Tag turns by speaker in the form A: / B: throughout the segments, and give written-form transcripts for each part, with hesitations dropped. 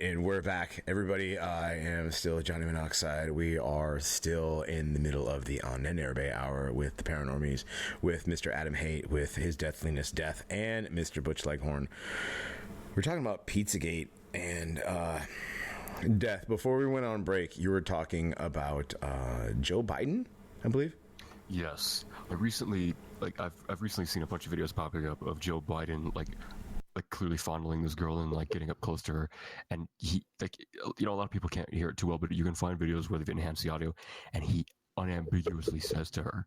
A: and we're back, everybody. I am still Johnny Monoxide. We are still in the middle of the On Bay Hour with the Paranormies, with Mr. Adam Haight, with his Deathliness Death, and Mr. Butch Leghorn. We're talking about Pizzagate and death. Before we went on break, you were talking about Joe Biden, I believe.
B: Yes, I've recently seen a bunch of videos popping up of Joe Biden like clearly fondling this girl and like getting up close to her, and he a lot of people can't hear it too well, but you can find videos where they've enhanced the audio, and he unambiguously says to her,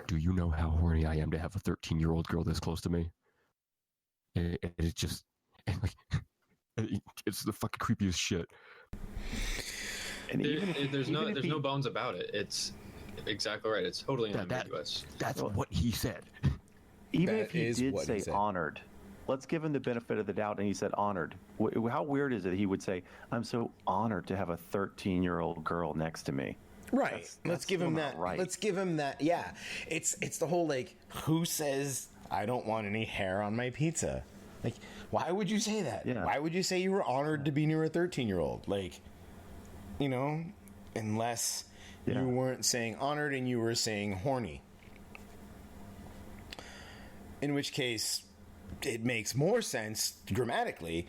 B: "Do you know how horny I am to have a 13-year-old girl this close to me?" And it's just it's the fucking creepiest shit.
C: And there's no bones about it. It's exactly right. It's totally unambiguous.
B: That's what he said.
D: Even if he did say honored, let's give him the benefit of the doubt, and he said honored. How weird is it he would say, "I'm so honored to have a 13-year-old girl next to me"?
A: Right. Let's give him that. Right. Let's give him that. Yeah. It's the whole who says I don't want any hair on my pizza? Why would you say that? Yeah. Why would you say you were honored to be near a 13-year-old? Unless you weren't saying honored and you were saying horny. In which case, it makes more sense grammatically,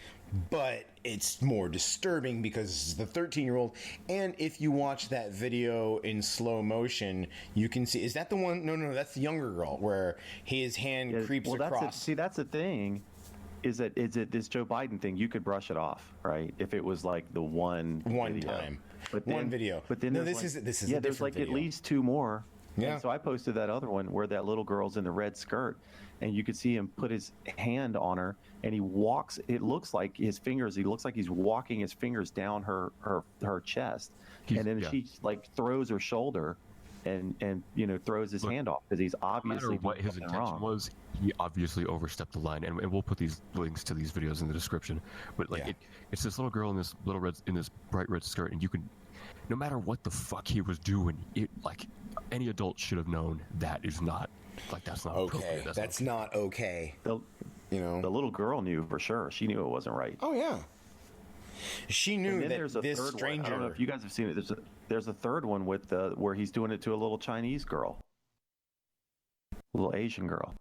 A: but it's more disturbing because it's the 13-year-old. And if you watch that video in slow motion, you can see, is that the one? No, that's the younger girl where his hand creeps across.
D: That's the thing. Is it this Joe Biden thing? You could brush it off, right? If it was like the one video.
A: Time, but then, one video.
D: But then this is there's
A: video.
D: At least two more.
A: Yeah.
D: And so I posted that other one where that little girl's in the red skirt, and you could see him put his hand on her, and he walks. It looks like his fingers. He looks like he's walking his fingers down her chest, and then she throws her shoulder. And throws his hand off because he's obviously
B: no matter what his intention was, he obviously overstepped the line. And we'll put these links to these videos in the description. But it's this little girl in this bright red skirt, and you can, no matter what the fuck he was doing, any adult should have known that is not that's not
A: okay. That's not okay.
D: The little girl knew for sure. She knew it wasn't right.
A: Oh yeah. She knew that this stranger.
D: I don't know if you guys have seen it. There's a third one with where he's doing it to a little Chinese girl, a little Asian girl.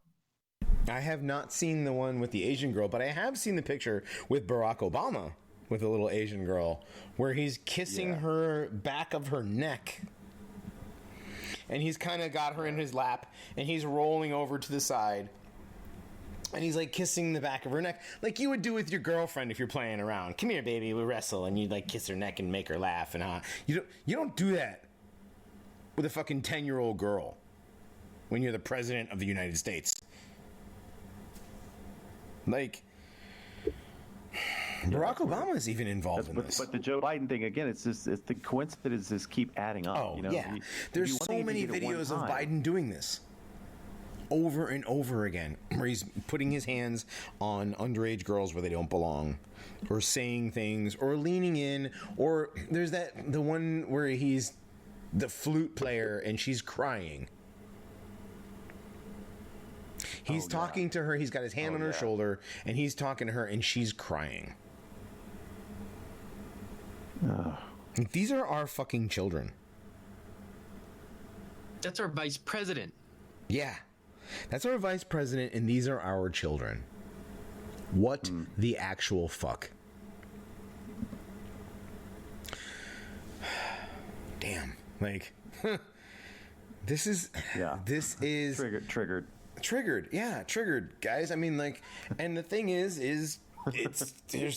A: I have not seen the one with the Asian girl, but I have seen the picture with Barack Obama with a little Asian girl where he's kissing her back of her neck. And he's kind of got her in his lap, and he's rolling over to the side. And he's kissing the back of her neck, like you would do with your girlfriend if you're playing around. Come here, baby, we wrestle, and you kiss her neck and make her laugh. And you don't do that with a fucking 10-year-old girl when you're the president of the United States. Barack Obama is even involved in this.
D: But the Joe Biden thing again, it's the coincidences keep adding up.
A: Oh yeah, there's so many videos of Biden doing this. Over and over again, where he's putting his hands on underage girls where they don't belong, or saying things, or leaning in, or there's the one where he's the flute player and she's crying. He's talking to her, he's got his hand on her shoulder, and he's talking to her and she's crying. These are our fucking children.
C: That's our vice president.
A: Yeah. That's our vice president, and these are our children. What the actual fuck? Damn. This is triggered. Yeah, triggered, guys. I mean, and the thing is there's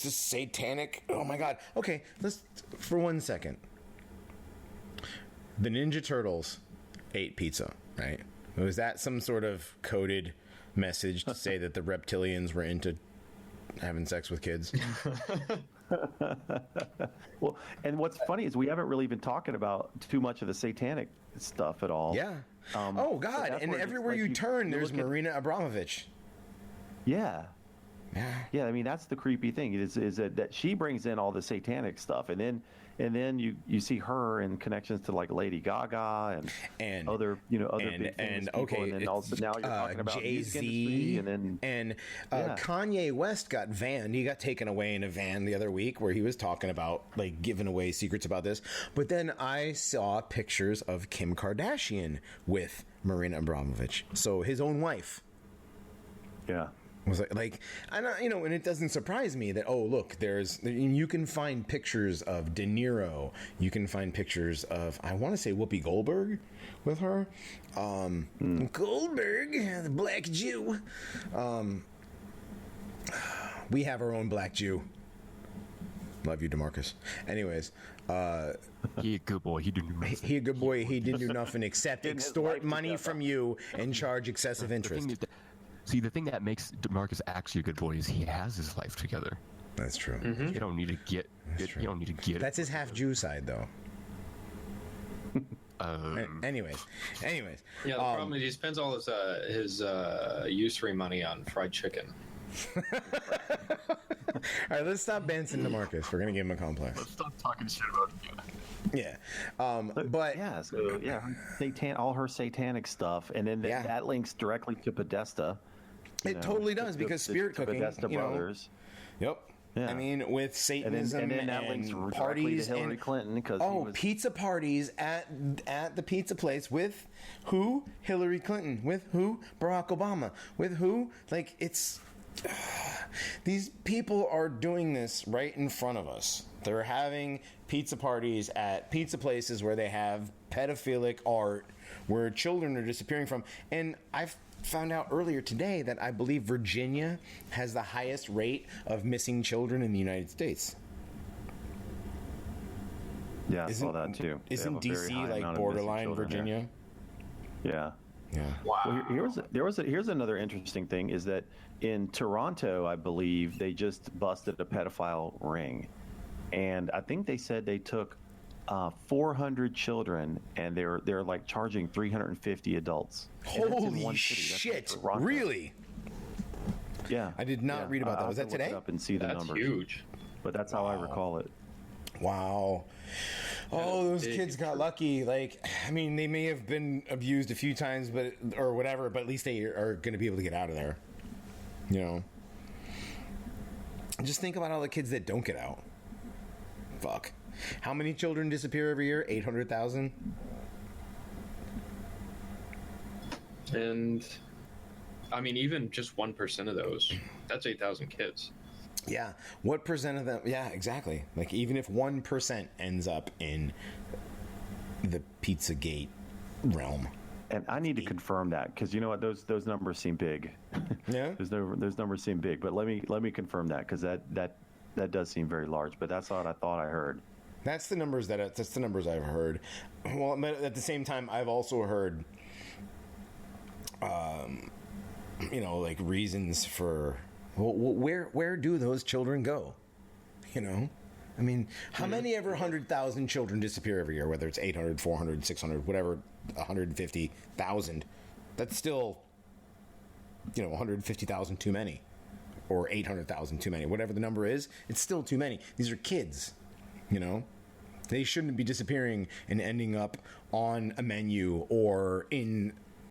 A: this satanic. Oh my god. Okay, let's for 1 second. The Ninja Turtles ate pizza, right? Was that some sort of coded message to say that the reptilians were into having sex with kids?
D: Well, and what's funny is we haven't really been talking about too much of the satanic stuff at all.
A: Yeah. Oh, God. And everywhere you turn, there's Marina Abramovich.
D: Yeah. Yeah, I mean that's the creepy thing is that she brings in all the satanic stuff, and then you see her in connections to like Lady Gaga and other other big famous people,
A: okay,
D: and then also now you're talking about music
A: Jay-Z,
D: industry, and
A: Kanye West got vanned. He got taken away in a van the other week where he was talking about like giving away secrets about this. But then I saw pictures of Kim Kardashian with Marina Abramovich, so his own wife.
D: Yeah.
A: Was like and and it doesn't surprise me that look, you can find pictures of De Niro, you can find pictures of, I want to say, Whoopi Goldberg with her, Goldberg, the black Jew. We have our own black Jew. Love you, DeMarcus. Anyways,
B: he a good boy. He didn't do nothing.
A: He a good boy. He didn't do nothing except extort money from you and charge excessive interest.
B: See, the thing that makes DeMarcus actually a good boy is he has his life together.
A: That's true.
B: Mm-hmm. You don't need to get. You don't need to get.
A: That's his half Jew side, though. Anyways.
C: Yeah, the problem is he spends all his usury money on fried chicken.
A: All right, let's stop Benson to Marcus. We're gonna give him a complex.
B: Let's stop talking shit about him.
A: Yeah, but
D: yeah, so, all her satanic stuff, and then that links directly to Podesta.
A: It totally does, because spirit cooking.
D: Podesta brothers.
A: Yep. Yeah. I mean, with Satanism
D: and then that links
A: parties
D: to Hillary Clinton, because
A: pizza parties at the pizza place with who? Hillary Clinton. With who? Barack Obama. With who? Like, it's these people are doing this right in front of us. They're having pizza parties at pizza places where they have pedophilic art, where children are disappearing from. And I've found out earlier today that I believe Virginia has the highest rate of missing children in the United States.
D: Yeah, I saw that too.
A: Isn't DC like borderline Virginia?
D: Yeah.
A: Yeah.
C: Wow.
D: Well, here's another interesting thing is that in Toronto, I believe they just busted a pedophile ring, and I think they said they took 400 children, and they're like charging 350 adults.
A: Holy shit! Really?
D: Yeah.
A: I did not read about that. Was that today?
D: Look it up and see the numbers.
C: That's huge.
D: But that's how I recall it.
A: Wow. Oh, those kids got lucky. Like, I mean, they may have been abused a few times, or whatever, but at least they are going to be able to get out of there. You know? Just think about all the kids that don't get out. Fuck. How many children disappear every year? 800,000?
C: And, I mean, even just 1% of those, that's 8,000 kids.
A: Yeah. What percent of them? Yeah, exactly. Like, even if 1% ends up in the Pizzagate realm.
D: And I need to confirm that, because you know what, those numbers seem big.
A: Yeah.
D: those numbers seem big, but let me confirm that, because that does seem very large. But that's what I thought I heard.
A: That's the numbers I've heard. Well, but at the same time, I've also heard, like reasons for where do those children go? You know, I mean, how many ever 100,000 children disappear every year? Whether it's 800, 400, 600, whatever, 150,000. That's still, 150,000 too many, or 800,000 too many. Whatever the number is, it's still too many. These are kids. They shouldn't be disappearing and ending up on a menu or in